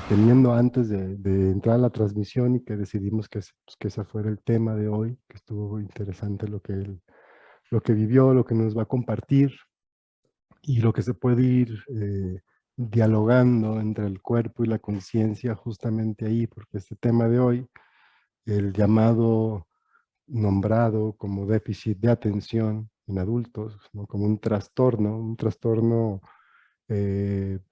teniendo antes de entrar a la transmisión y que decidimos pues, que ese fuera el tema de hoy, que estuvo interesante lo que vivió, lo que nos va a compartir y lo que se puede ir dialogando entre el cuerpo y la conciencia justamente ahí, porque este tema de hoy, el llamado nombrado como déficit de atención en adultos, ¿no? Como un trastorno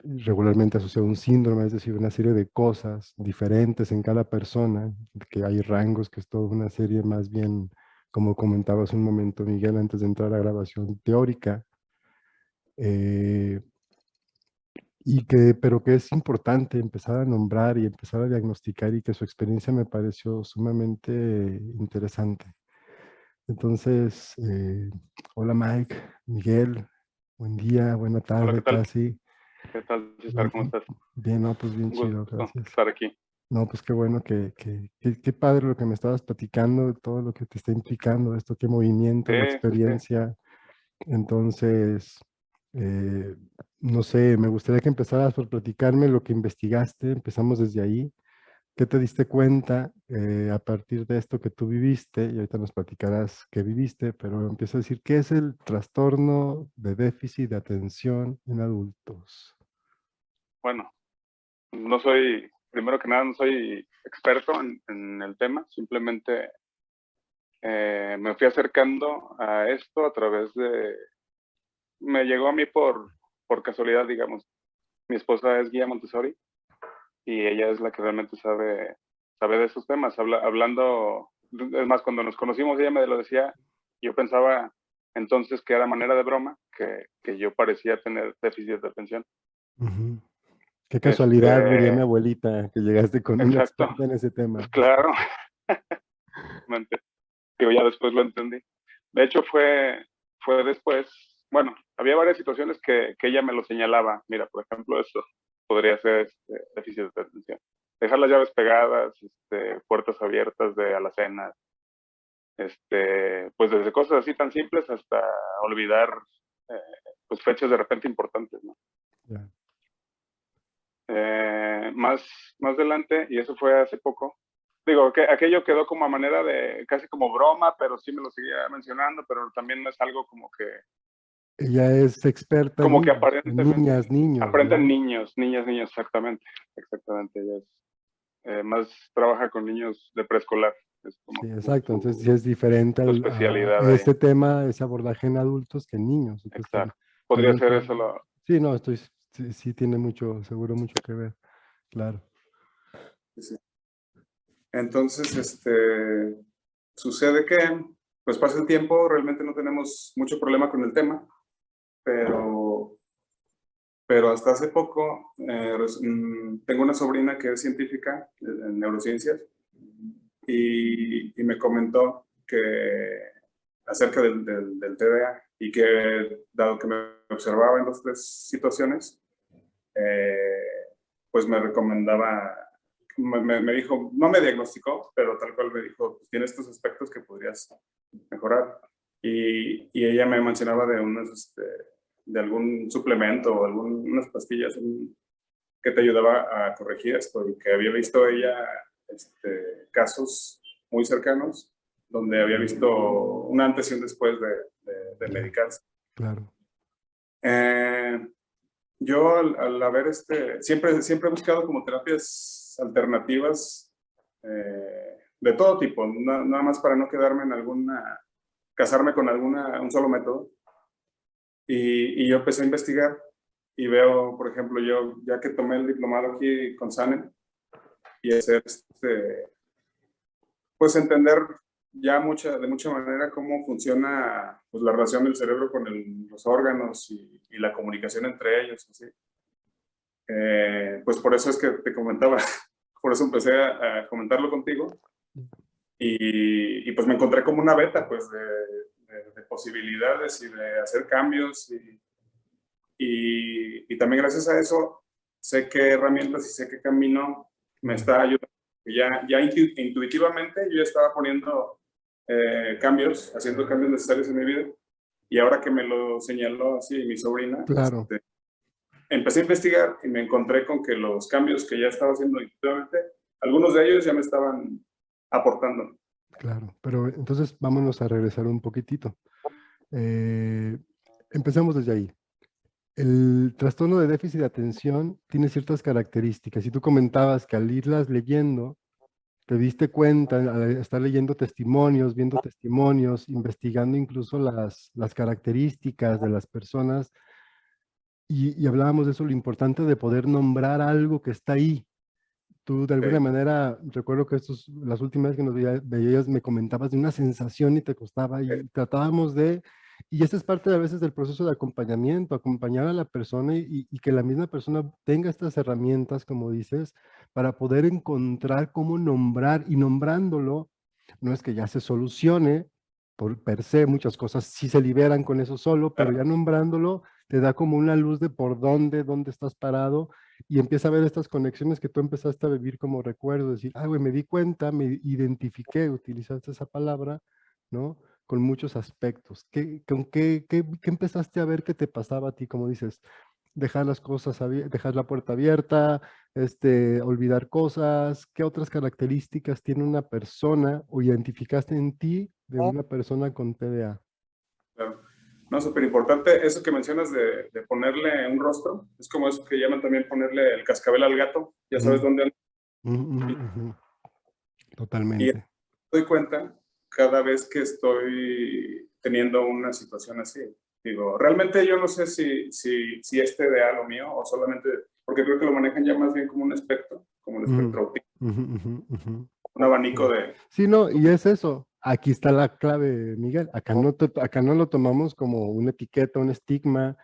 regularmente asociado a un síndrome, es decir, una serie de cosas diferentes en cada persona, que hay rangos, que es toda una serie más bien, como comentabas un momento, Miguel, antes de entrar a la grabación teórica, eh, pero que es importante empezar a nombrar y empezar a diagnosticar y que su experiencia me pareció sumamente interesante. Entonces, hola Mike, Miguel, buen día, buena Hola, tarde ¿qué tal? casi. ¿Qué tal, César? Bien, ¿Cómo estás? bien, no, pues bien Un chido, gusto gracias. estar aquí. No, pues qué bueno qué padre lo que me estabas platicando, todo lo que te está implicando, esto, qué movimiento, Sí, la sí, sí. experiencia. Entonces, eh, no sé, me gustaría que empezaras por platicarme lo que investigaste, empezamos desde ahí. ¿Qué te diste cuenta a partir de esto que tú viviste? Y ahorita nos platicarás qué viviste, pero empieza a decir, ¿qué es el trastorno de déficit de atención en adultos? Bueno, primero que nada, no soy experto en el tema. Simplemente me fui acercando a esto a través me llegó a mí por casualidad, digamos. Mi esposa es guía Montessori y ella es la que realmente sabe de esos temas. Hablando, es más, cuando nos conocimos, ella me lo decía, yo pensaba entonces que era manera de broma, que yo parecía tener déficit de atención. Ujú. Qué casualidad, diría mi Este, abuelita, que llegaste con una exacto, experta en ese tema. pues claro, mente, yo ya después lo entendí. De hecho, fue después, bueno, había varias situaciones que ella me lo señalaba. Mira, por ejemplo, esto podría ser déficit de atención. Dejar las llaves pegadas, puertas abiertas de alacenas, pues desde cosas así tan simples hasta olvidar eh, pues fechas de repente importantes, ¿no? Ya. Más adelante, y eso fue hace poco, digo, que aquello quedó como a manera de, casi como broma, pero sí me lo seguía mencionando, pero también no es algo Ella es experta en como que niños, en aparentemente, niñas, niños, aprenden ¿no? niños, niñas, niños, exactamente, ella es, más trabaja con niños de preescolar, es Sí, como exacto. Entonces sí es diferente su a especialidad ahí, este tema, ese abordaje en adultos que en niños. Entonces exacto. Podría también ser fue... eso Sí, no, sí, sí tiene mucho, seguro mucho que ver, claro. Sí. Entonces, sucede que, pues pasa el tiempo, realmente no tenemos mucho problema con el tema, pero, pero hasta hace poco tengo una sobrina que es científica en neurociencias y me comentó que acerca del TDA y que, dado que me observaba en las tres situaciones, eh, pues me recomendaba, me dijo, no me diagnosticó, pero tal cual me dijo, pues, tiene estos aspectos que podrías mejorar. Y ella me mencionaba de de algún suplemento o unas pastillas que te ayudaba a corregir esto y que había visto ella casos muy cercanos donde había visto un antes y un después de Ya, medicarse. claro. Eh, yo al haber siempre he buscado como terapias alternativas de todo tipo, nada más para no quedarme en casarme con un solo método. Y yo empecé a investigar y veo, por ejemplo, yo ya que tomé el diplomado aquí con SANEM y hacer pues entender ya de mucha manera cómo funciona pues, la relación del cerebro con los órganos y la comunicación entre ellos. Así. Pues por eso es que te comentaba, por eso empecé a comentarlo contigo y pues me encontré como una beta pues de posibilidades y de hacer cambios y también gracias a eso sé qué herramientas y sé qué camino me está ayudando. Ya intuitivamente yo ya estaba poniendo haciendo cambios necesarios en mi vida y ahora que me lo señaló así mi sobrina, Claro. empecé a investigar y me encontré con que los cambios que ya estaba haciendo intuitivamente, algunos de ellos ya me estaban aportando. Claro, pero entonces vámonos a regresar un poquitito. Empecemos desde ahí. El trastorno de déficit de atención tiene ciertas características y tú comentabas que al irlas leyendo, te diste cuenta, al estar leyendo testimonios, viendo testimonios, investigando incluso las características de las personas y hablábamos de eso, lo importante de poder nombrar algo que está ahí. Tú de alguna Sí. manera, recuerdo que las últimas veces que nos veías, me comentabas de una sensación y te costaba y tratábamos de, y esa es parte a veces del proceso de acompañamiento, acompañar a la persona y que la misma persona tenga estas herramientas, como dices, para poder encontrar cómo nombrar y nombrándolo, no es que ya se solucione, por per se muchas cosas sí se liberan con eso solo, pero ya nombrándolo te da como una luz de por dónde estás parado y empieza a ver estas conexiones que tú empezaste a vivir como recuerdo, decir, ah, güey, me di cuenta, me identifiqué, utilizaste esa palabra, ¿no? Con muchos aspectos. ¿Qué empezaste a ver que te pasaba a ti, como dices? Dejar las cosas, dejar la puerta abierta, olvidar cosas. ¿Qué otras características tiene una persona o identificaste en ti de una persona con TDA? Claro. No, súper importante eso que mencionas de ponerle un rostro. Es como eso que llaman también ponerle el cascabel al gato. Ya sabes dónde anda. Y Totalmente. me doy cuenta cada vez que estoy teniendo una situación así. Digo, realmente yo no sé si es TDA lo mío o solamente, porque creo que lo manejan ya más bien como un espectro, como el espectro autista, un abanico de... Sí, no, y es eso. Aquí está la clave, Miguel. Acá no lo tomamos como una etiqueta, un estigma.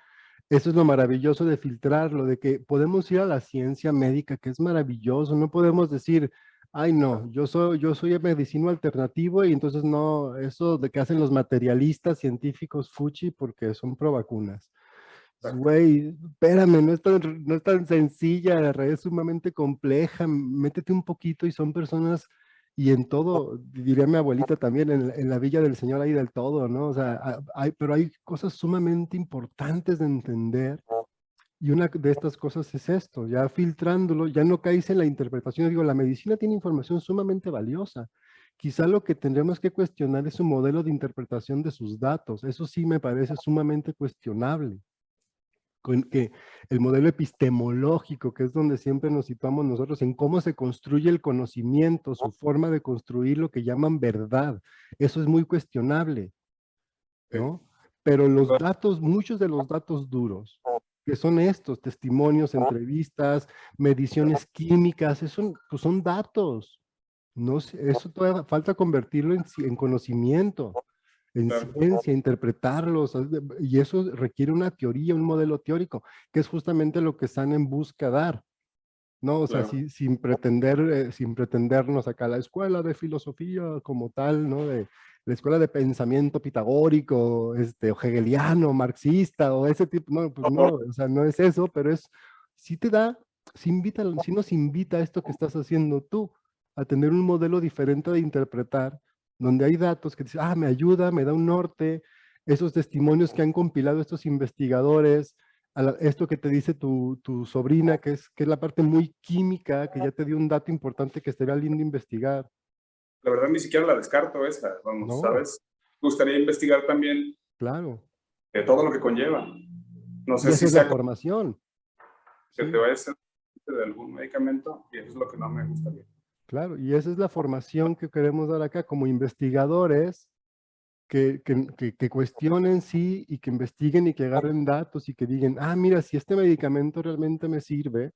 Eso es lo maravilloso de filtrarlo, de que podemos ir a la ciencia médica, que es maravilloso. No podemos decir, ay, no, yo soy medicino alternativo y entonces no, eso de que hacen los materialistas científicos fuchi porque son pro vacunas. Güey, espérame, no es tan sencilla, la red es sumamente compleja, métete un poquito y son personas, y en todo, diría mi abuelita también, en la villa del Señor hay del todo, ¿no? O sea, pero hay cosas sumamente importantes de entender, y una de estas cosas es esto, ya filtrándolo, ya no caes en la interpretación, digo, la medicina tiene información sumamente valiosa, quizá lo que tendremos que cuestionar es su modelo de interpretación de sus datos, eso sí me parece sumamente cuestionable con que el modelo epistemológico, que es donde siempre nos situamos nosotros, en cómo se construye el conocimiento, su forma de construir lo que llaman verdad. Eso es muy cuestionable, ¿no? Pero los datos, muchos de los datos duros, que son estos, testimonios, entrevistas, mediciones químicas, eso, pues son datos, ¿no? Eso todavía falta convertirlo en conocimiento, en ciencia, interpretarlos, y eso requiere una teoría, un modelo teórico, que es justamente lo que están en busca de dar, ¿no? O sea, sin pretendernos acá la escuela de filosofía como tal, ¿no? De la escuela de pensamiento pitagórico, o hegeliano, marxista, o ese tipo, no, pues no, o sea, no es eso, pero sí te da, sí nos invita a esto que estás haciendo tú, a tener un modelo diferente de interpretar, donde hay datos que dicen, ah, me ayuda, me da un norte, esos testimonios que han compilado estos investigadores, esto que te dice tu sobrina, que es la parte muy química, que ya te dio un dato importante que estaría lindo investigar. La verdad ni siquiera la descarto esa, vamos, No, ¿sabes? Me gustaría investigar también claro. todo lo que conlleva. No Y sé esa si es la sea formación. que Sí, te vayas a hacer de algún medicamento y eso es lo que no me gustaría. claro. Y esa es la formación que queremos dar acá como investigadores, que cuestionen sí y que investiguen y que agarren datos y que digan, ah, mira, si este medicamento realmente me sirve,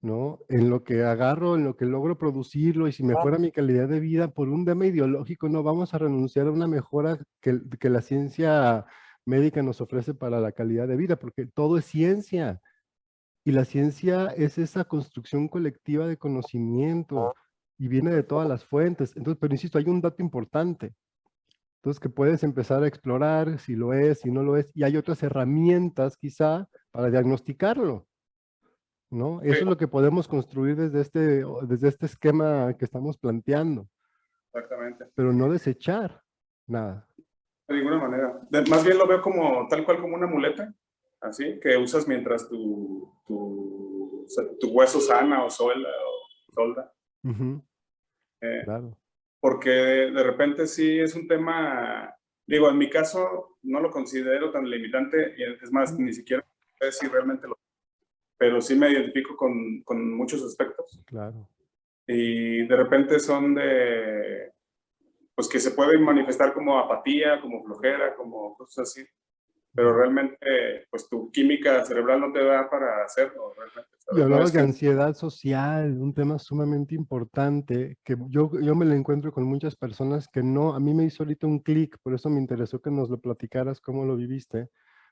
¿no? En lo que agarro, en lo que logro producirlo y si mejora mi calidad de vida por un tema ideológico, no vamos a renunciar a una mejora que la ciencia médica nos ofrece para la calidad de vida, porque todo es ciencia y la ciencia es esa construcción colectiva de conocimiento y viene de todas las fuentes. Entonces, pero insisto, hay un dato importante. Entonces, que puedes empezar a explorar si lo es, si no lo es, y hay otras herramientas quizá para diagnosticarlo, ¿no? Eso es lo que podemos construir desde este esquema que estamos planteando, Exactamente. pero no desechar nada. De ninguna manera. Más bien lo veo como tal cual como una muleta así, que usas mientras tu hueso sana o solda. Ujú, Eh, claro. porque de repente sí es un tema, digo, en mi caso no lo considero tan limitante, y es más, ni siquiera sé si realmente pero sí me identifico con muchos aspectos. Claro. Y de repente son pues que se pueden manifestar como apatía, como flojera, como cosas así. Pero realmente, pues tu química cerebral no te da para hacerlo, realmente, Y ¿sabes? No hablabas es de que ansiedad social, un tema sumamente importante que yo me lo encuentro con muchas personas que no, a mí me hizo ahorita un clic, por eso me interesó que nos lo platicaras, cómo lo viviste,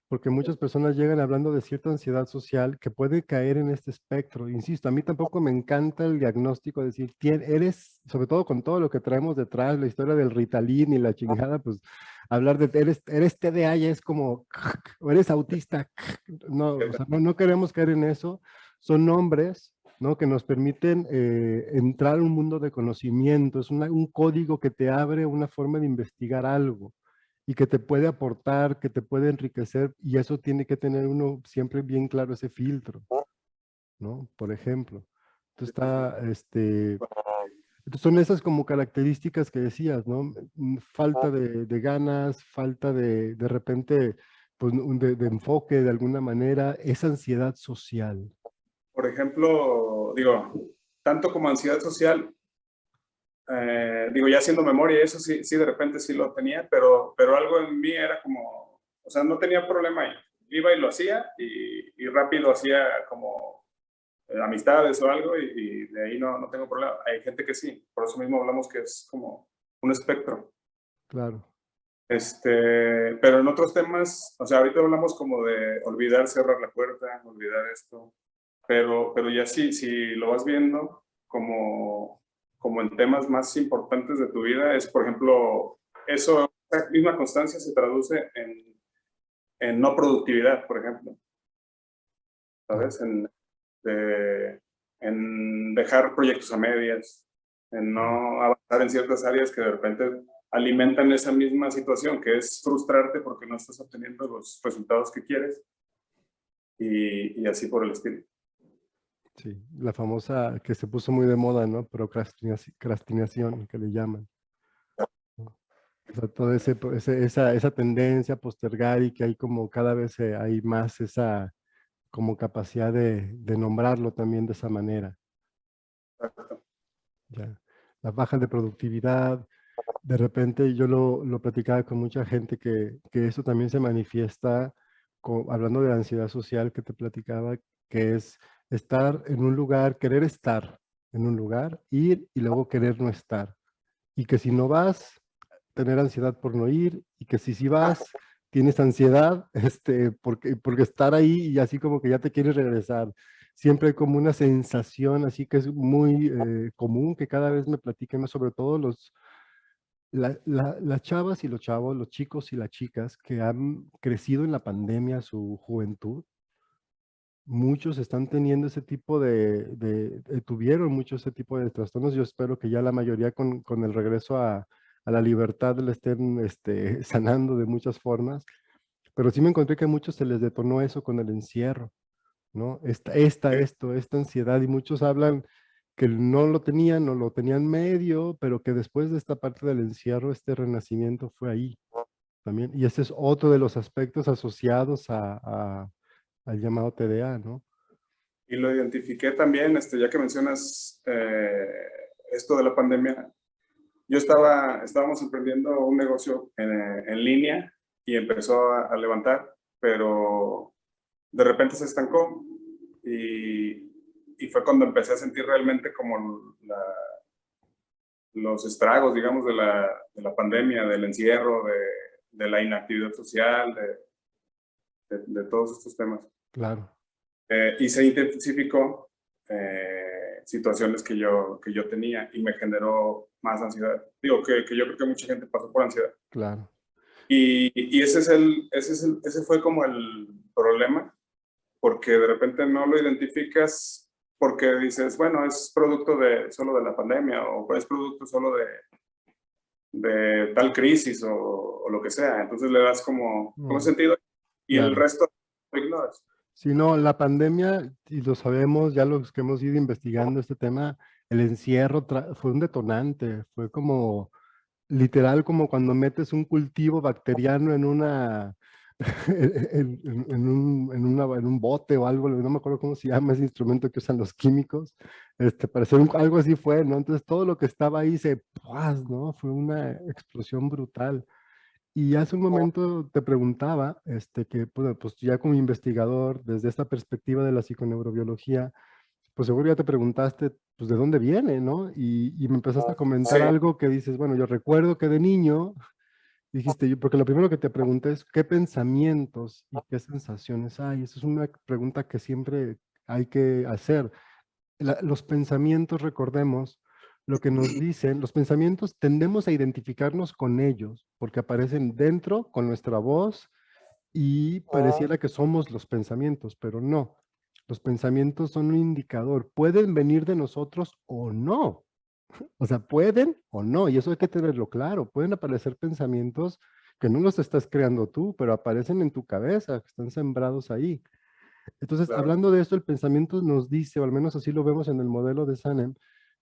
porque muchas personas llegan hablando de cierta ansiedad social que puede caer en este espectro. Insisto, a mí tampoco me encanta el diagnóstico de decir, eres, sobre todo con todo lo que traemos detrás, la historia del Ritalin y la chingada, pues hablar de eres TDA ya es como, o eres autista, no, o sea, no queremos caer en eso. Son nombres, ¿no? Que nos permiten entrar a un mundo de conocimiento, es un código que te abre una forma de investigar algo y que te puede aportar, que te puede enriquecer, y eso tiene que tener uno siempre bien claro ese filtro, ¿no? Por ejemplo. Entonces entonces son esas como características que decías, ¿no? Falta de ganas, falta de repente, pues, de enfoque de alguna manera, esa ansiedad social. por ejemplo, digo, tanto como ansiedad social, digo, ya haciendo memoria, eso sí, sí, de repente sí lo tenía, pero algo en mí era como, o sea, no tenía problema ahí. Iba y lo hacía y rápido hacía como amistades o algo y de ahí no tengo problema. Hay gente que sí, por eso mismo hablamos que es como un espectro. Claro. Pero en otros temas, o sea, ahorita hablamos como de olvidar cerrar la puerta, olvidar esto, pero ya sí, si lo vas viendo como en temas más importantes de tu vida, es, por ejemplo, esa misma constancia se traduce en no productividad, por ejemplo, ¿sabes? En dejar proyectos a medias, en no avanzar en ciertas áreas que de repente alimentan esa misma situación, que es frustrarte porque no estás obteniendo los resultados que quieres y así por el estilo. Sí, la famosa que se puso muy de moda, ¿no? Procrastinación, que le llaman, ¿no? O sea, toda esa tendencia a postergar y que hay como cada vez hay más esa como capacidad de nombrarlo también de esa manera. Ya. La baja de productividad, de repente yo lo platicaba con mucha gente que eso también se manifiesta, hablando de la ansiedad social que te platicaba, que es estar en un lugar, querer estar en un lugar, ir y luego querer no estar. Y que si no vas, tener ansiedad por no ir, y que si sí vas, tienes ansiedad porque estar ahí y así como que ya te quieres regresar. Siempre hay como una sensación así que es muy común, que cada vez me platican más, sobre todo las chavas y los chavos, los chicos y las chicas que han crecido en la pandemia, su juventud. Muchos están teniendo ese tipo tuvieron mucho ese tipo de trastornos. Yo espero que ya la mayoría con el regreso a la libertad le estén sanando de muchas formas, pero sí me encontré que a muchos se les detonó eso con el encierro, ¿no? Esta ansiedad, y muchos hablan que no lo tenían, no lo tenían medio, pero que después de esta parte del encierro, este renacimiento fue ahí también. Y ese es otro de los aspectos asociados al llamado TDA, ¿no? Y lo identifiqué también, ya que mencionas esto de la pandemia. Estábamos emprendiendo un negocio en línea y empezó a levantar, pero de repente se estancó y fue cuando empecé a sentir realmente como los estragos, digamos, de la pandemia, del encierro, de la inactividad social, de todos estos temas. Claro. Y se intensificó situaciones que yo tenía y me generó más ansiedad. Digo que yo creo que mucha gente pasó por ansiedad. Claro. Y ese fue como el problema, porque de repente no lo identificas porque dices, bueno, es producto solo de la pandemia o es producto solo de tal crisis o lo que sea. Entonces le das como sentido y el Claro. resto lo ignoras. Sí, no, la pandemia, y lo sabemos, ya los que hemos ido investigando este tema, el encierro fue un detonante, fue como, literal, como cuando metes un cultivo bacteriano en una, en un bote o algo, no me acuerdo cómo se llama ese instrumento que usan los químicos, parecer algo así fue, ¿no? Entonces todo lo que estaba ahí ¡puas!, ¿no? Fue una explosión brutal. Y hace un momento te preguntaba, que bueno, pues ya como investigador, desde esta perspectiva de la psiconeurobiología, pues seguro ya te preguntaste, pues de dónde viene, ¿no? Y me empezaste a comentar Sí, algo que dices, bueno, yo recuerdo que de niño, dijiste, porque lo primero que te pregunté es, ¿qué pensamientos y qué sensaciones hay? Esa es una pregunta que siempre hay que hacer. Los pensamientos, recordemos, lo que nos dicen, los pensamientos tendemos a identificarnos con ellos, porque aparecen dentro con nuestra voz y pareciera que somos los pensamientos, pero no. Los pensamientos son un indicador, pueden venir de nosotros o no. O sea, pueden o no, y eso hay que tenerlo claro. Pueden aparecer pensamientos que no los estás creando tú, pero aparecen en tu cabeza, que están sembrados ahí. Entonces, claro. hablando de esto, el pensamiento nos dice, o al menos así lo vemos en el modelo de Sanem,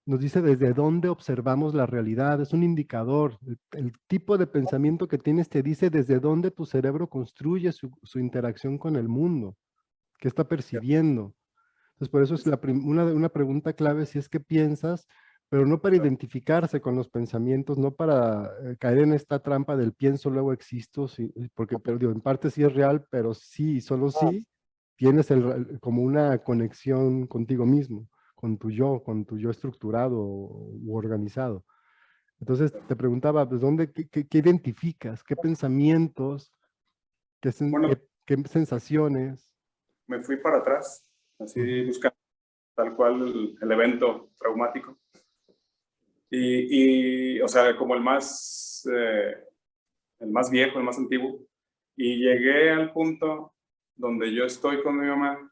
nos dice desde dónde observamos la realidad, es un indicador. El tipo de pensamiento que tienes te dice desde dónde tu cerebro construye su interacción con el mundo, qué está percibiendo. Entonces, por eso es una pregunta clave si es que piensas, pero no para identificarse con los pensamientos, no para caer en esta trampa del pienso, luego existo, porque pero, digo, en parte sí es real, pero sí, solo sí, tienes como una conexión contigo mismo, con tu yo estructurado u organizado. Entonces, te preguntaba, pues, qué identificas? ¿Qué pensamientos? Bueno, ¿Qué sensaciones? me fui para atrás, así Ujú, buscando tal cual el evento traumático. O sea, como el más viejo, el más antiguo. Y llegué al punto donde yo estoy con mi mamá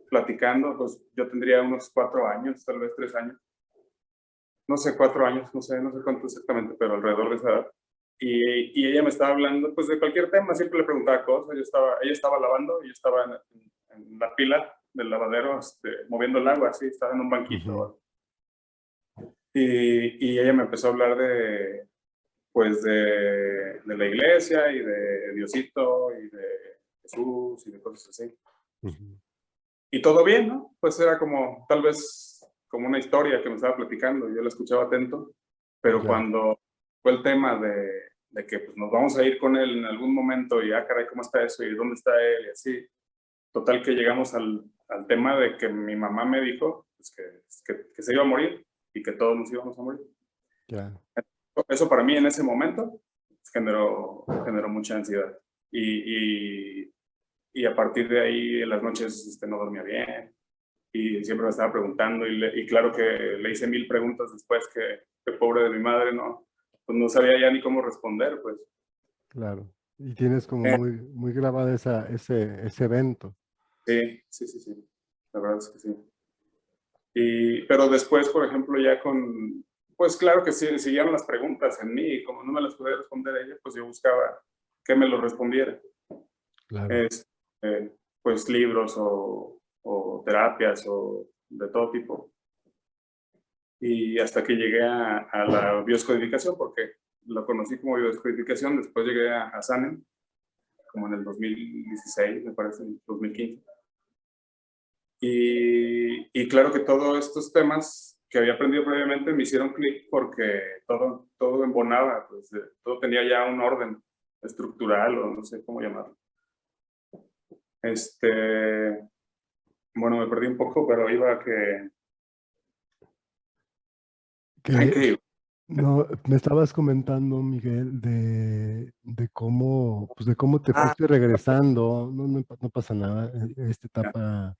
platicando, pues yo tendría unos 4 años, tal vez 3 años. No sé, 4 años, no sé cuánto exactamente, pero alrededor de esa edad. Y ella me estaba hablando pues de cualquier tema, siempre le preguntaba cosas. Ella estaba lavando y yo estaba en la pila del lavadero, moviendo el agua, así, estaba en un ujú, banquito. Y ella me empezó a hablar pues de la iglesia y de Diosito y de Jesús y de cosas así. ujú. Y todo bien, ¿no? Pues era como, tal vez, como una historia que me estaba platicando, yo la escuchaba atento, pero Ya. cuando fue el tema de que pues, nos vamos a ir con él en algún momento y, caray, ¿cómo está eso? ¿Y dónde está él? Y así, total que llegamos al tema de que mi mamá me dijo pues, que se iba a morir y que todos nos íbamos a morir. Ya. Eso para mí en ese momento generó mucha ansiedad. Y a partir de ahí en las noches no dormía bien y siempre me estaba preguntando y claro que le hice 1000 preguntas después que pobre de mi madre, ¿no? Pues no sabía ya ni cómo responder, pues. Claro. Y tienes como Eh, muy, muy grabada ese evento. sí, la verdad es que sí. Pero después, por ejemplo, pues claro que sí, siguieron las preguntas en mí y como no me las podía responder ella, pues yo buscaba que me lo respondiera. Claro. Este, pues libros o terapias o de todo tipo. Y hasta que llegué a la bioscodificación, porque lo conocí como bioscodificación, después llegué a Sanem, como en el 2016, me parece, en el 2015. Y claro que todos estos temas que había aprendido previamente me hicieron clic porque todo embonaba, pues, todo tenía ya un orden estructural o no sé cómo llamarlo. Bueno, me perdí un poco, pero iba a que... Que, ¿Qué iba? no, me estabas comentando, Miguel, pues de cómo te Ah, fuiste regresando, no pasa nada, esta ya. etapa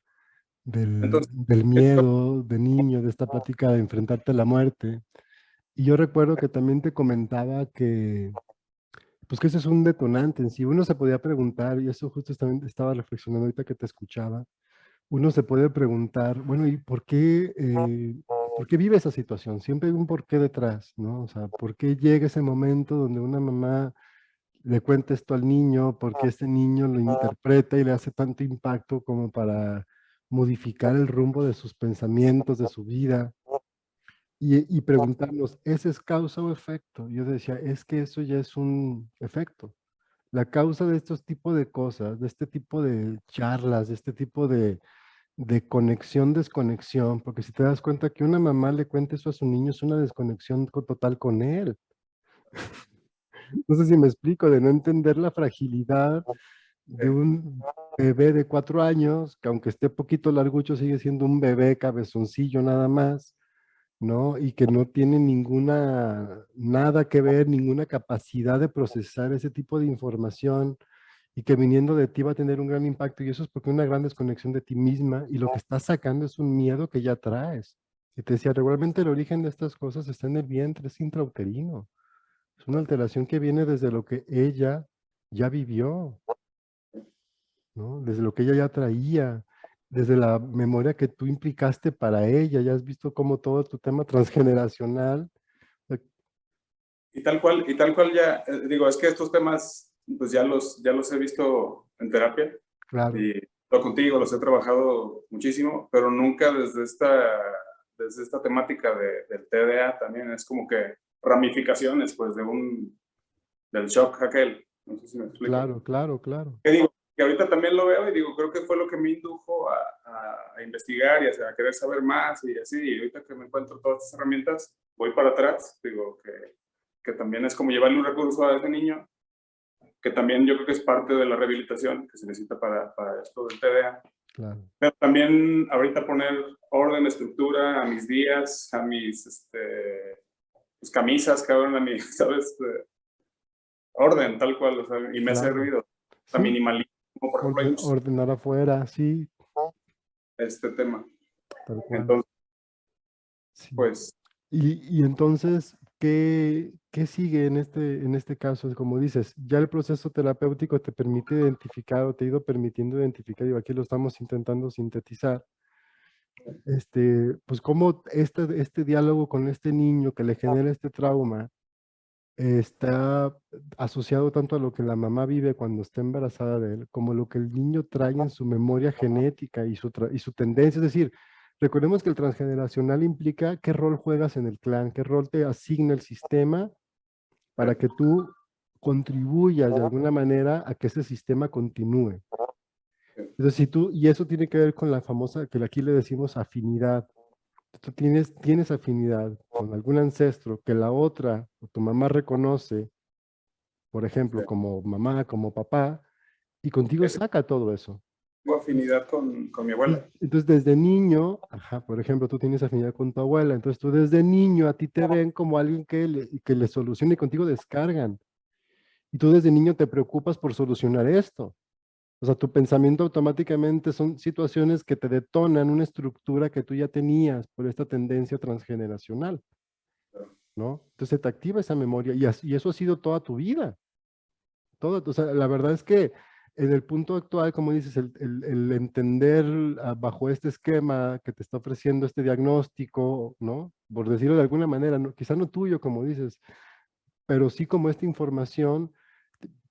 del, Entonces, del miedo de niño, de esta plática de enfrentarte a la muerte. Y yo recuerdo que también te comentaba pues que ese es un detonante en sí. Uno se podía preguntar, y eso justo también estaba reflexionando ahorita que te escuchaba, uno se puede preguntar, bueno, ¿y por qué vive esa situación? Siempre hay un porqué detrás, ¿no? O sea, ¿por qué llega ese momento donde una mamá le cuenta esto al niño, porque este niño lo interpreta y le hace tanto impacto como para modificar el rumbo de sus pensamientos, de su vida. Y preguntarnos, ¿ese es causa o efecto? Yo decía, es que eso ya es un efecto. La causa de estos tipos de cosas, de este tipo de charlas, de este tipo de conexión, desconexión, porque si te das cuenta que una mamá le cuente eso a su niño es una desconexión total con él. No sé si me explico, de no entender la fragilidad de un bebé de 4 años, que aunque esté poquito largucho sigue siendo un bebé cabezoncillo nada más, ¿no? Y que no tiene nada que ver, ninguna capacidad de procesar ese tipo de información y que viniendo de ti va a tener un gran impacto y eso es porque una gran desconexión de ti misma y lo que estás sacando es un miedo que ya traes. Y te decía, regularmente el origen de estas cosas está en el vientre, es intrauterino. Es una alteración que viene desde lo que ella ya vivió, ¿no? Desde lo que ella ya traía, desde la memoria que tú implicaste para ella. Ya has visto cómo todo tu tema transgeneracional. Y tal cual ya, digo, es que estos temas, pues ya los he visto en terapia Claro, y lo contigo, los he trabajado muchísimo, pero nunca desde esta temática del TDA también, es como que ramificaciones, pues, del shock aquel, no sé si me explico. claro, claro, claro. Que digo, que ahorita también lo veo y digo, creo que fue lo que me indujo a investigar y a querer saber más y así, y ahorita que me encuentro todas estas herramientas, voy para atrás, digo que también es como llevarle un recurso a ese niño, que también yo creo que es parte de la rehabilitación que se necesita para esto del TDA. Claro. Pero también ahorita poner orden, estructura a mis días, a mis pues, camisas, cabrón, a mi, ¿sabes? Orden, tal cual, o sea, y me ha Claro. servido. A Sí, minimalismo, por ejemplo, hay muchos ordenar afuera, sí, este tema. tal cual. Entonces, Sí. pues, Y entonces, ¿qué sigue en este caso? Como dices, ya el proceso terapéutico te permite identificar o te ha ido permitiendo identificar, y aquí lo estamos intentando sintetizar, pues cómo este diálogo con este niño que le genera este trauma está asociado tanto a lo que la mamá vive cuando está embarazada de él, como lo que el niño trae en su memoria genética y su tendencia. Es decir, recordemos que el transgeneracional implica qué rol juegas en el clan, qué rol te asigna el sistema para que tú contribuyas de alguna manera a que ese sistema continúe. Entonces, si tú, y eso tiene que ver con la famosa, que aquí le decimos afinidad. Tú tienes afinidad con algún ancestro que la otra o tu mamá reconoce, por ejemplo, como mamá, como papá, y contigo saca todo eso. tengo afinidad con mi abuela. Entonces, desde niño, ajá, por ejemplo, tú tienes afinidad con tu abuela, entonces tú desde niño a ti te ven como alguien que le solucione y contigo descargan. Y tú desde niño te preocupas por solucionar esto. O sea, tu pensamiento automáticamente son situaciones que te detonan una estructura que tú ya tenías por esta tendencia transgeneracional, ¿no? Entonces te activa esa memoria y eso ha sido toda tu vida. Todo, o sea, la verdad es que en el punto actual, como dices, el entender bajo este esquema que te está ofreciendo este diagnóstico, ¿no? Por decirlo de alguna manera, no, quizá no tuyo, como dices, pero sí como esta información,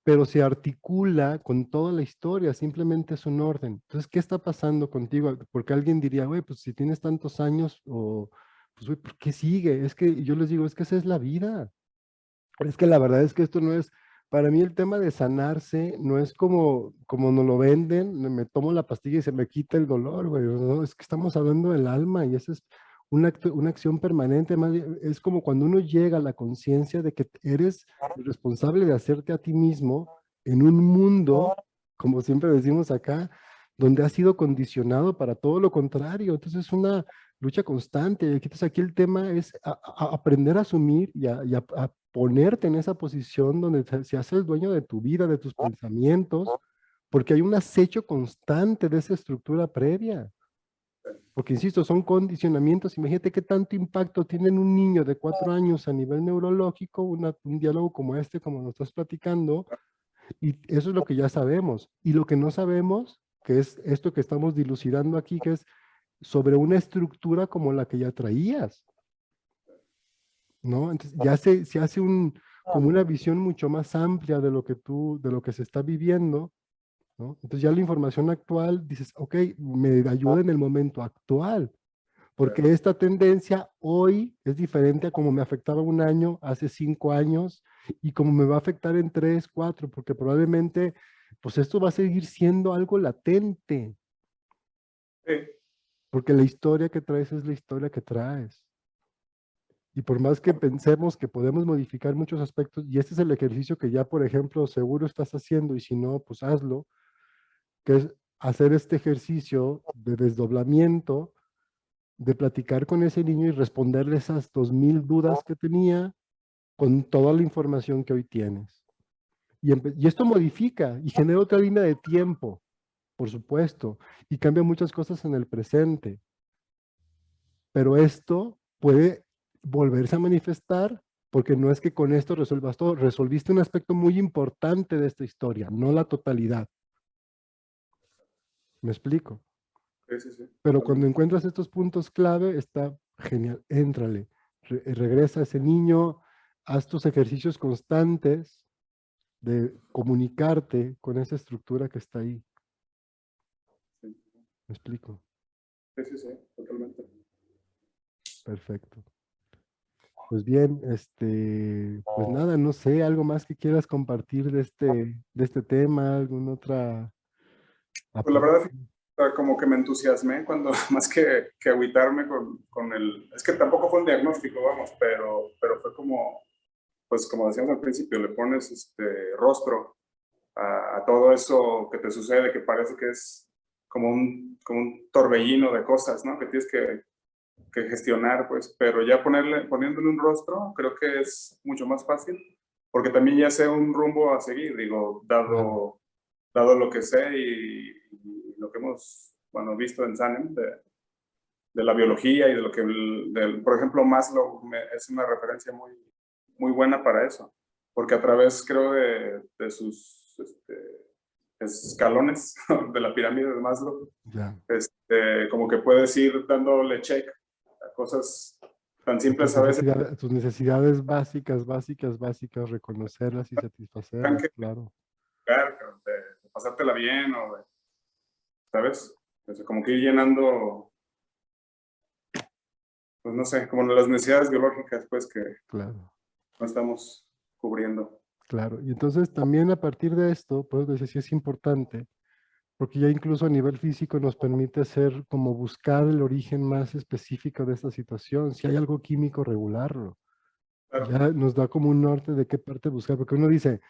pero se articula con toda la historia, simplemente es un orden. Entonces, ¿qué está pasando contigo? Porque alguien diría, güey, pues si tienes tantos años, o pues, güey, ¿por qué sigue? Es que yo les digo, es que esa es la vida. Es que la verdad es que esto no es, para mí el tema de sanarse no es como nos lo venden, me tomo la pastilla y se me quita el dolor, güey. No, es que estamos hablando del alma y esa es una acción permanente. Más es como cuando uno llega a la conciencia de que eres el responsable de hacerte a ti mismo en un mundo, como siempre decimos acá, donde has sido condicionado para todo lo contrario. Entonces es una lucha constante. Entonces aquí el tema es aprender a asumir a ponerte en esa posición donde se hace el dueño de tu vida, de tus pensamientos, porque hay un acecho constante de esa estructura previa. Porque, insisto, son condicionamientos. Imagínate qué tanto impacto tiene en un niño de 4 años a nivel neurológico, un diálogo como este, como nos estás platicando, y eso es lo que ya sabemos. Y lo que no sabemos, que es esto que estamos dilucidando aquí, que es sobre una estructura como la que ya traías, ¿no? Entonces ya se hace como una visión mucho más amplia de lo que se está viviendo, ¿no? Entonces ya la información actual, dices, ok, me ayuda en el momento actual, porque esta tendencia hoy es diferente a como me afectaba un año, hace 5 años, y como me va a afectar en 3, 4, porque probablemente, pues esto va a seguir siendo algo latente, Sí, porque la historia que traes es la historia que traes. Y por más que pensemos que podemos modificar muchos aspectos, y este es el ejercicio que ya, por ejemplo, seguro estás haciendo, y si no, pues hazlo, que es hacer este ejercicio de desdoblamiento, de platicar con ese niño y responderle esas 2000 dudas que tenía con toda la información que hoy tienes. Y esto modifica y genera otra línea de tiempo, por supuesto, y cambia muchas cosas en el presente. Pero esto puede volverse a manifestar porque no es que con esto resuelvas todo, resolviste un aspecto muy importante de esta historia, no la totalidad. ¿Me explico? sí, sí, sí, Pero cuando totalmente. encuentras estos puntos clave, está genial, éntrale, regresa a ese niño, haz tus ejercicios constantes de comunicarte con esa estructura que está ahí. Sí, ¿Me explico? sí, sí, sí, totalmente. Perfecto. Pues bien, pues nada, no sé, algo más que quieras compartir de este tema, alguna otra Pues la aporte. verdad, como que me entusiasmé cuando, más que agüitarme con el... Es que tampoco fue un diagnóstico, vamos, pero fue como, pues como decíamos al principio, le pones rostro a todo eso que te sucede, que parece que es como un torbellino de cosas, ¿no? Que tienes que gestionar, pues, pero ya poniéndole un rostro, creo que es mucho más fácil, porque también ya sé un rumbo a seguir, digo, Claro, dado lo que sé y lo que hemos, bueno, visto en Sanem de la biología y de lo que, por ejemplo, Maslow es una referencia muy buena para eso, porque a través, creo, de sus escalones de la pirámide de Maslow, ya. como que puedes ir dándole check a cosas tan A simples a veces, tus necesidades básicas, básicas, básicas, reconocerlas y satisfacerlas, que claro. de pasártela bien o de, ¿sabes? Como que ir llenando, pues no sé, como las necesidades biológicas, pues que Claro, no estamos cubriendo. claro. Y entonces también a partir de esto, pues decir, sí es importante, porque ya incluso a nivel físico nos permite hacer como buscar el origen más específico de esta situación. Si hay algo químico, regularlo. Claro, Ya nos da como un norte de qué parte buscar, porque uno dice,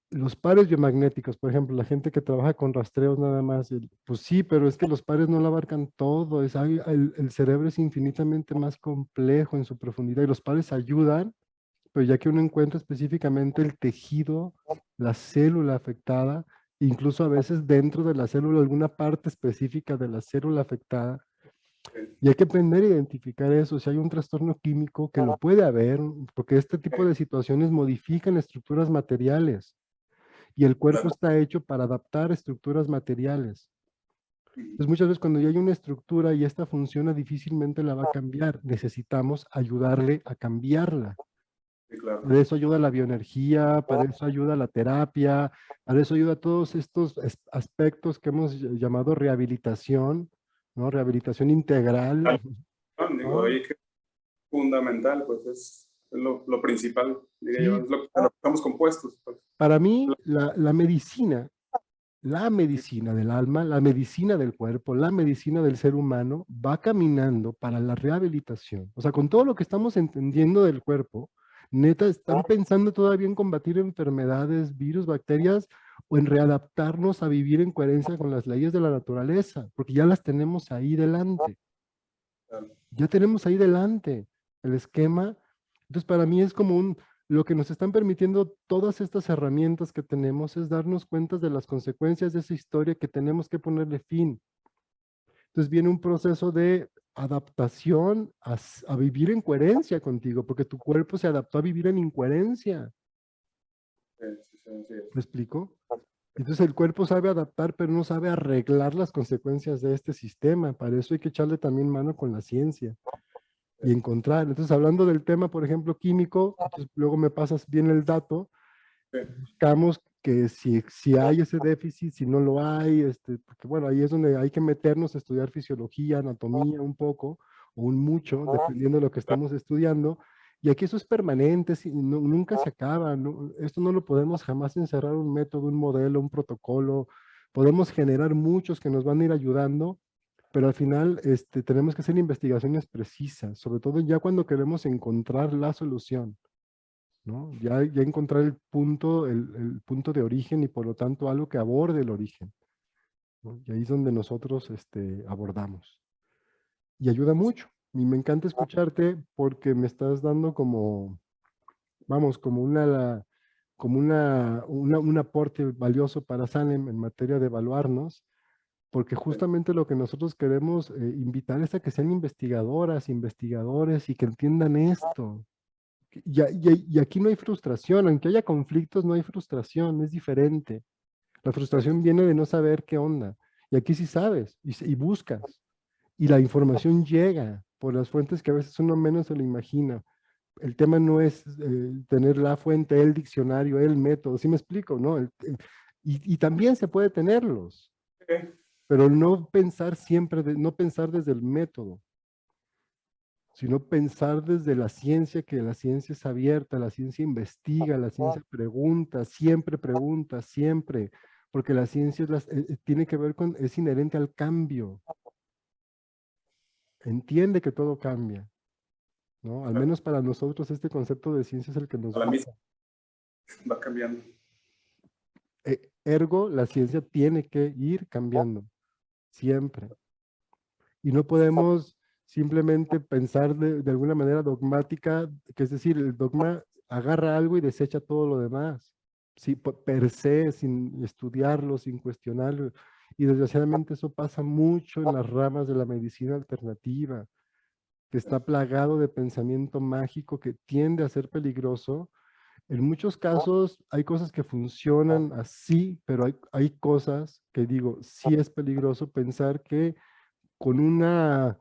los pares biomagnéticos, por ejemplo, la gente que trabaja con rastreos nada más, pues sí, pero es que los pares no lo abarcan todo, el cerebro es infinitamente más complejo en su profundidad y los pares ayudan, pero ya que uno encuentra específicamente el tejido, la célula afectada, incluso a veces dentro de la célula, alguna parte específica de la célula afectada, y hay que aprender a identificar eso, si hay un trastorno químico que lo puede haber, porque este tipo de situaciones modifican estructuras materiales y el cuerpo claro. está hecho para adaptar estructuras materiales. Entonces muchas veces cuando ya hay una estructura y esta funciona, difícilmente la va a cambiar. Necesitamos ayudarle a cambiarla. Sí, claro. Para eso ayuda la bioenergía, para eso ayuda la terapia, para eso ayuda todos estos aspectos que hemos llamado rehabilitación, ¿no? Rehabilitación integral, Digo, ¿no? ahí que es fundamental, pues es lo principal, diría yo, Sí, es lo que estamos compuestos. Pues. para mí la medicina del alma, la medicina del cuerpo, la medicina del ser humano va caminando para la rehabilitación. O sea, con todo lo que estamos entendiendo del cuerpo, neta, están pensando todavía en combatir enfermedades, virus, bacterias o en readaptarnos a vivir en coherencia con las leyes de la naturaleza, porque ya las tenemos ahí delante. Claro. Ya tenemos ahí delante el esquema. Entonces, para mí es como lo que nos están permitiendo todas estas herramientas que tenemos es darnos cuenta de las consecuencias de esa historia que tenemos que ponerle fin. Entonces viene un proceso de adaptación a vivir en coherencia contigo, porque tu cuerpo se adaptó a vivir en incoherencia. Sí, sí, sí, sí. ¿Me explico? Entonces el cuerpo sabe adaptar, pero no sabe arreglar las consecuencias de este sistema. Para eso hay que echarle también mano con la ciencia. y encontrar. Entonces, hablando del tema, por ejemplo, químico, entonces, luego me pasas bien el dato, Sí. buscamos que si hay ese déficit, si no lo hay, porque bueno, ahí es donde hay que meternos a estudiar fisiología, anatomía un poco, o un mucho, dependiendo de lo que estamos estudiando. Y aquí eso es permanente, nunca se acaba. Esto no lo podemos jamás encerrar un método, un modelo, un protocolo. Podemos generar muchos que nos van a ir ayudando, pero al final tenemos que hacer investigaciones precisas, sobre todo ya cuando queremos encontrar la solución, ¿no? Ya encontrar el punto de origen y por lo tanto algo que aborde el origen, ¿no? Y ahí es donde nosotros abordamos. Y ayuda mucho. Y me encanta escucharte porque me estás dando como, vamos, como un aporte valioso para Salem en materia de evaluarnos, porque justamente lo que nosotros queremos invitar es a que sean investigadoras, investigadores y que entiendan esto. Y aquí no hay frustración, aunque haya conflictos, no hay frustración, es diferente. La frustración viene de no saber qué onda. Y aquí sí sabes y buscas. Y la información llega por las fuentes que a veces uno menos se lo imagina. El tema no es tener la fuente, el diccionario, el método, ¿sí me explico? ¿No? Y también se puede tenerlos, pero no pensar siempre, no pensar desde el método, sino pensar desde la ciencia, que la ciencia es abierta, la ciencia investiga, la ciencia pregunta, siempre, porque la ciencia tiene que ver con, es inherente al cambio, entiende que todo cambia, ¿no? Al menos para nosotros este concepto de ciencia es el que nos A la gusta. misma va cambiando. Ergo, la ciencia tiene que ir cambiando, siempre. Y no podemos simplemente pensar de alguna manera dogmática, que es decir, el dogma agarra algo y desecha todo lo demás, sí, per se, sin estudiarlo, sin cuestionarlo. Y desgraciadamente eso pasa mucho en las ramas de la medicina alternativa, que está plagado de pensamiento mágico que tiende a ser peligroso. En muchos casos hay cosas que funcionan así, pero hay cosas que digo, sí es peligroso pensar que con una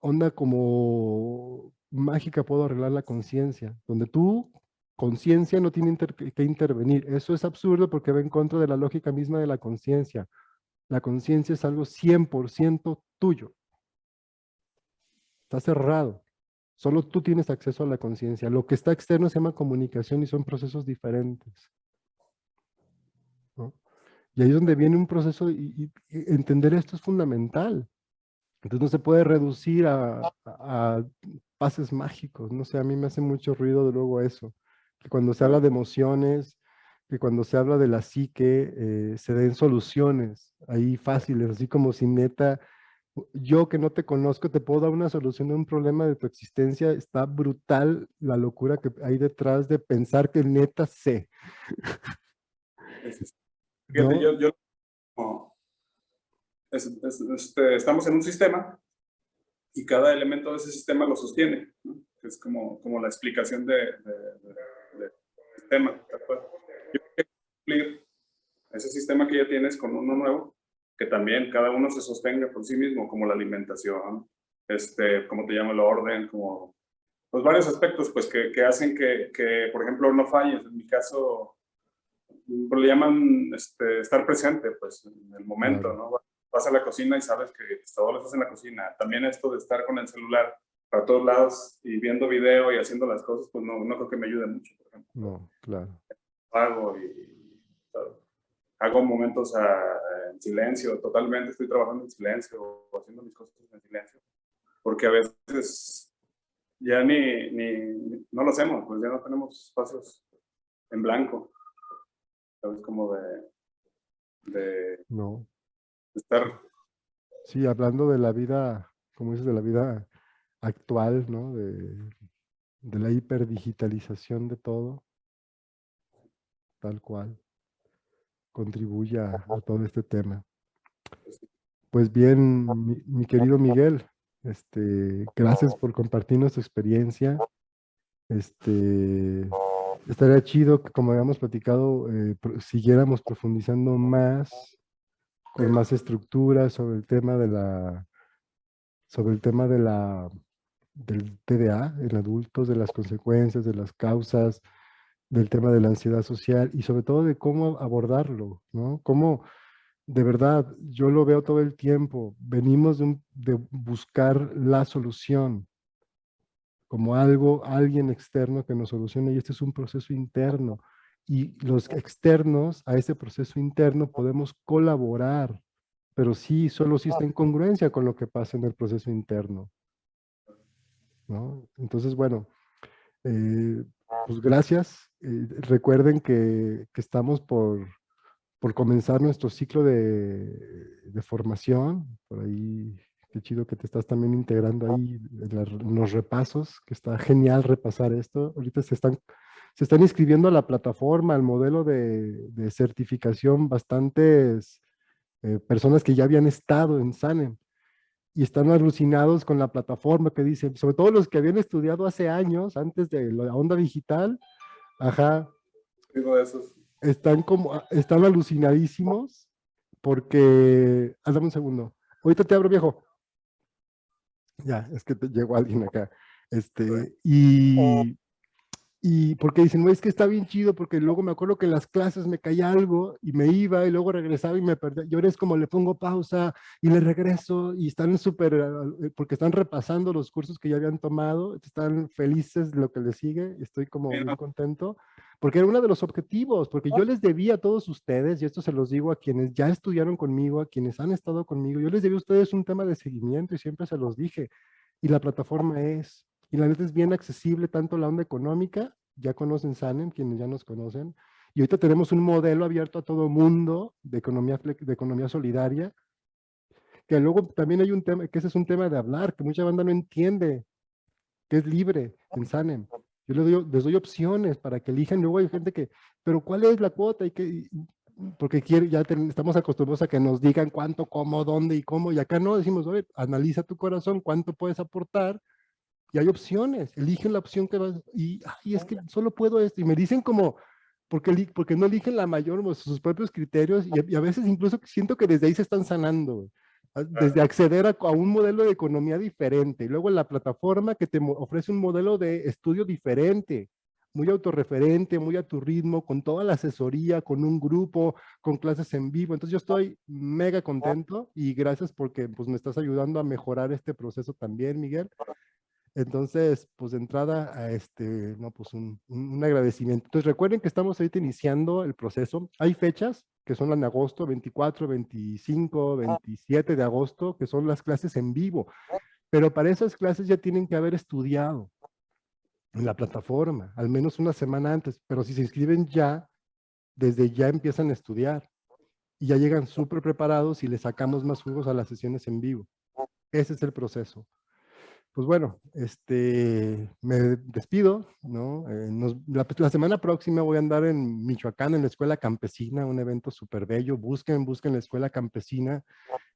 onda como mágica puedo arreglar la conciencia, donde tú, conciencia, no tiene que intervenir. Eso es absurdo porque va en contra de la lógica misma de la conciencia. La conciencia es algo 100% tuyo. Está cerrado. Solo tú tienes acceso a la conciencia. Lo que está externo se llama comunicación y son procesos diferentes, ¿no? Y ahí es donde viene un proceso y entender esto es fundamental. Entonces no se puede reducir a pases mágicos. No sé, a mí me hace mucho ruido de luego eso. Que cuando se habla de emociones, que cuando se habla de la psique, se den soluciones ahí fáciles, así como si neta, yo que no te conozco, te puedo dar una solución a un problema de tu existencia. Está brutal la locura que hay detrás de pensar que neta sé, Fíjate, ¿no? yo como, estamos en un sistema y cada elemento de ese sistema lo sostiene, ¿no? Es como la explicación del sistema. Yo quiero cumplir ese sistema que ya tienes con uno nuevo, que también cada uno se sostenga por sí mismo, como la alimentación, como te llamo, el orden, como pues varios aspectos pues que hacen que, por ejemplo, no falles. En mi caso, le llaman estar presente, pues, en el momento, Claro. ¿no? Vas a la cocina y sabes que todo lo estás en la cocina. También esto de estar con el celular para todos lados y viendo video y haciendo las cosas, pues no creo que me ayude mucho, por ejemplo. No, claro. Hago y hago momentos en silencio, totalmente estoy trabajando en silencio o haciendo mis cosas en silencio, porque a veces ya no lo hacemos, pues ya no tenemos espacios en blanco, ¿sabes? Como de No. estar. Sí, hablando de la vida, como dices, de la vida actual, ¿no? De la hiperdigitalización de todo, tal cual, contribuye a todo este tema. Pues bien, mi querido Miguel, gracias por compartirnos tu experiencia. Estaría chido que, como habíamos platicado, siguiéramos profundizando más, con más estructura sobre el tema de la del TDA en adultos, de las consecuencias, de las causas, del tema de la ansiedad social y sobre todo de cómo abordarlo, ¿no? Cómo, de verdad, yo lo veo todo el tiempo, venimos de buscar la solución como algo, alguien externo que nos solucione y este es un proceso interno. Y los externos a ese proceso interno podemos colaborar, pero sí, solo si está en congruencia con lo que pasa en el proceso interno, ¿no? Entonces, bueno, pues gracias. Recuerden que estamos por comenzar nuestro ciclo de formación. Por ahí, qué chido que te estás también integrando ahí en los repasos, que está genial repasar esto. Ahorita se están inscribiendo a la plataforma, al modelo de certificación, bastantes personas que ya habían estado en SANEM y están alucinados con la plataforma que dice, sobre todo los que habían estudiado hace años, antes de la onda digital, ajá, Digo esos. están alucinadísimos porque, dame un segundo, ahorita te abro, viejo. Ya, es que llegó alguien acá. Y porque dicen, no, es que está bien chido, porque luego me acuerdo que en las clases me caía algo y me iba y luego regresaba y me perdía. Y ahora es como le pongo pausa y le regreso y están súper, porque están repasando los cursos que ya habían tomado, están felices de lo que les sigue, estoy como bien contento, porque era uno de los objetivos, porque yo les debía a todos ustedes, y esto se los digo a quienes ya estudiaron conmigo, a quienes han estado conmigo, yo les debía a ustedes un tema de seguimiento y siempre se los dije, y la plataforma y la neta es bien accesible, tanto la onda económica, ya conocen SANEM, quienes ya nos conocen, y ahorita tenemos un modelo abierto a todo mundo de economía solidaria, que luego también hay un tema, que ese es un tema de hablar, que mucha banda no entiende, que es libre en SANEM. Yo les doy opciones para que elijan, luego hay gente que, pero ¿cuál es la cuota? Porque estamos acostumbrados a que nos digan cuánto, cómo, dónde y cómo, y acá no, decimos, oye, analiza tu corazón, cuánto puedes aportar, y hay opciones, eligen la opción que vas, y ay, es que solo puedo esto, y me dicen como, porque no eligen la mayor, sus propios criterios, y a veces incluso siento que desde ahí se están sanando, desde acceder a un modelo de economía diferente, y luego en la plataforma que te ofrece un modelo de estudio diferente, muy autorreferente, muy a tu ritmo, con toda la asesoría, con un grupo, con clases en vivo. Entonces yo estoy mega contento y gracias porque pues, me estás ayudando a mejorar este proceso también, Miguel. Entonces, pues de entrada, no, pues un agradecimiento. Entonces recuerden que estamos ahorita iniciando el proceso. Hay fechas que son en agosto, 24, 25, 27 de agosto, que son las clases en vivo. Pero para esas clases ya tienen que haber estudiado en la plataforma, al menos una semana antes. Pero si se inscriben ya, desde ya empiezan a estudiar y ya llegan súper preparados y les sacamos más jugos a las sesiones en vivo. Ese es el proceso. Pues bueno, me despido, ¿no? La semana próxima voy a andar en Michoacán, en la Escuela Campesina, un evento súper bello. Busquen la Escuela Campesina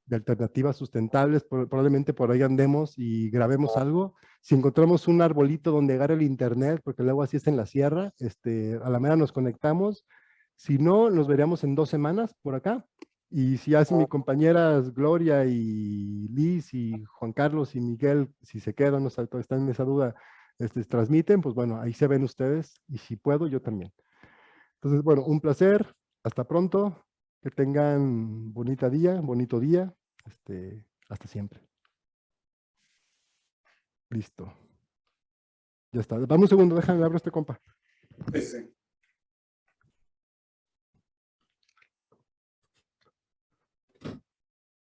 de Alternativas Sustentables. Probablemente por ahí andemos y grabemos algo. Si encontramos un arbolito donde agarre el internet, porque luego así está en la sierra, a la mera nos conectamos. Si no, nos veríamos en 2 semanas por acá. Y si hacen mis compañeras Gloria y Liz y Juan Carlos y Miguel, si se quedan, no sé, están en esa duda, transmiten, pues bueno, ahí se ven ustedes y si puedo, yo también. Entonces, bueno, un placer, hasta pronto, que tengan bonito día, hasta siempre. Listo. Ya está. Dame un segundo, déjame abrir este compa. Sí, sí.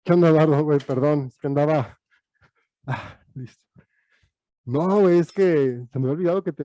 ¿Qué onda, Eduardo, güey? Perdón, es que andaba... listo. No, güey, es que se me había olvidado que te...